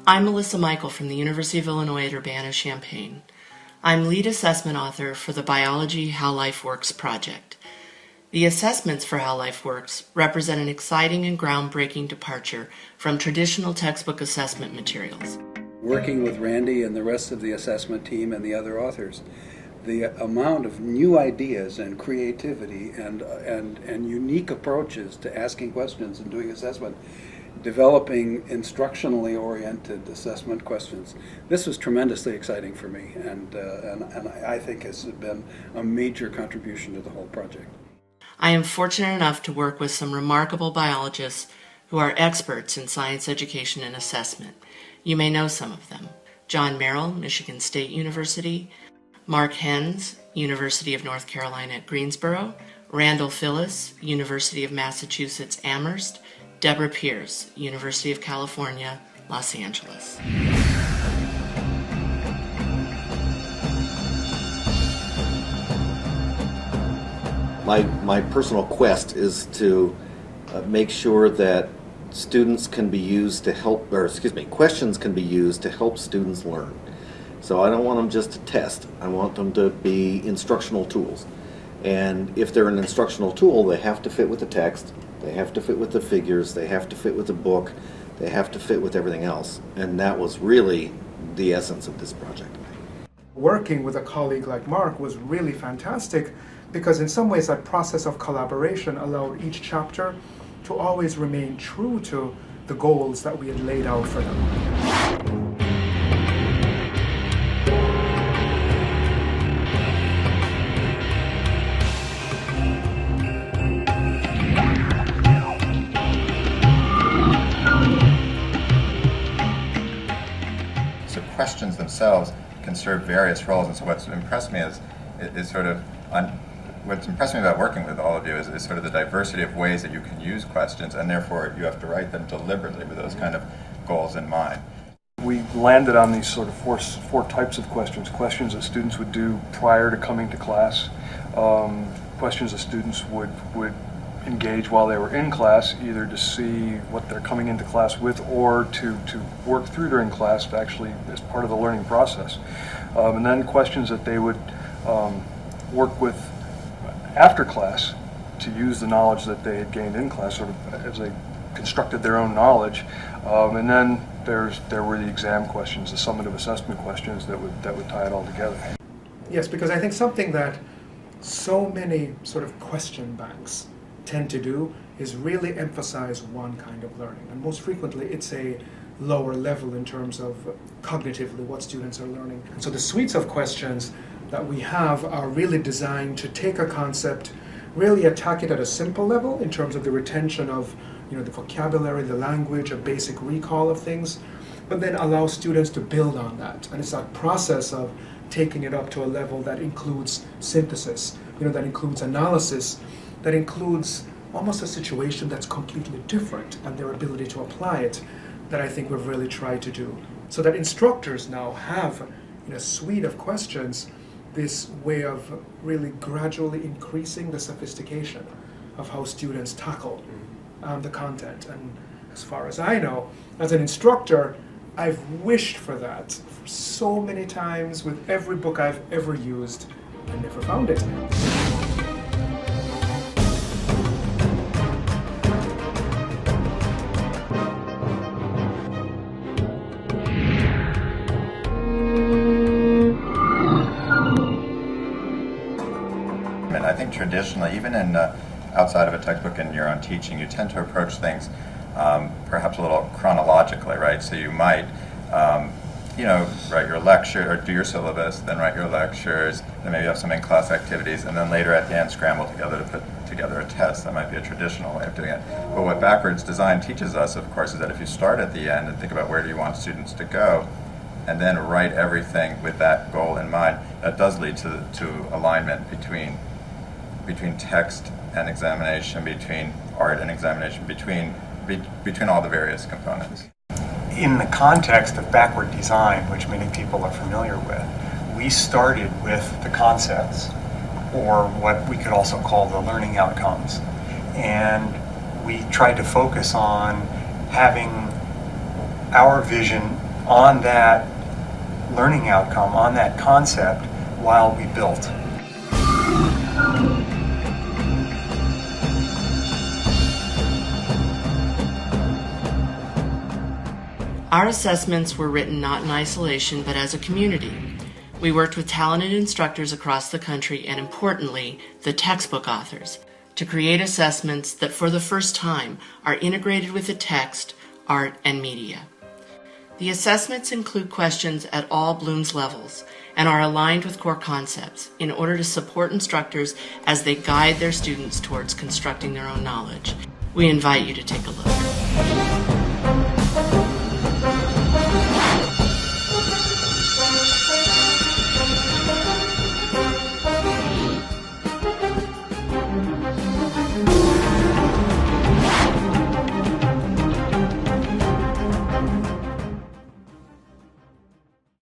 I'm Melissa Michael from the University of Illinois at Urbana-Champaign. I'm lead assessment author for the Biology How Life Works project. The assessments for How Life Works represent an exciting and groundbreaking departure from traditional textbook assessment materials. Working with Randy and the rest of the assessment team and the other authors, the amount of new ideas and creativity and unique approaches to asking questions and doing assessment, developing instructionally oriented assessment questions. This was tremendously exciting for me, and I think has been a major contribution to the whole project. I am fortunate enough to work with some remarkable biologists who are experts in science education and assessment. You may know some of them. John Merrill, Michigan State University; Mark Hens, University of North Carolina at Greensboro; Randall Phillips, University of Massachusetts Amherst; Deborah Pierce, University of California, Los Angeles. My personal quest is to make sure that students can be used to help, questions can be used to help students learn. So I don't want them just to test. I want them to be instructional tools. And if they're an instructional tool, they have to fit with the text, they have to fit with the figures, they have to fit with the book, they have to fit with everything else. And that was really the essence of this project. Working with a colleague like Mark was really fantastic because in some ways that process of collaboration allowed each chapter to always remain true to the goals that we had laid out for them. So questions themselves can serve various roles, and so what's impressed me is what's impressed me about working with all of you is sort of the diversity of ways that you can use questions, and therefore you have to write them deliberately with those kind of goals in mind. We landed on these sort of four types of questions. Questions that students would do prior to coming to class, questions that students would engage while they were in class, either to see what they're coming into class with or to work through during class to actually as part of the learning process. And then questions that they would work with after class to use the knowledge that they had gained in class, sort of as they constructed their own knowledge. And then there were the exam questions, the summative assessment questions that would tie it all together. Yes, because I think something that so many sort of question banks tend to do is really emphasize one kind of learning, and most frequently it's a lower level in terms of cognitively what students are learning. So the suites of questions that we have are really designed to take a concept, really attack it at a simple level in terms of the retention of the vocabulary, the language, a basic recall of things, but then allow students to build on that. And it's that process of taking it up to a level that includes synthesis, that includes analysis, that includes almost a situation that's completely different and their ability to apply it, that I think we've really tried to do. So that instructors now have in a suite of questions this way of really gradually increasing the sophistication of how students tackle the content. And as far as I know, as an instructor, I've wished for that for so many times with every book I've ever used and never found it. I think traditionally, even in outside of a textbook in your own teaching, you tend to approach things perhaps a little chronologically, right? So you might, write your lecture or do your syllabus, then write your lectures, then maybe have some in-class activities, and then later at the end scramble together to put together a test. That might be a traditional way of doing it. But what backwards design teaches us, of course, is that if you start at the end and think about where do you want students to go, and then write everything with that goal in mind, that does lead to alignment between text and examination, between art and examination, between all the various components. In the context of backward design, which many people are familiar with, we started with the concepts, or what we could also call the learning outcomes. And we tried to focus on having our vision on that learning outcome, on that concept, while we built. Our assessments were written not in isolation, but as a community. We worked with talented instructors across the country and, importantly, the textbook authors, to create assessments that for the first time are integrated with the text, art, and media. The assessments include questions at all Bloom's levels and are aligned with core concepts in order to support instructors as they guide their students towards constructing their own knowledge. We invite you to take a look.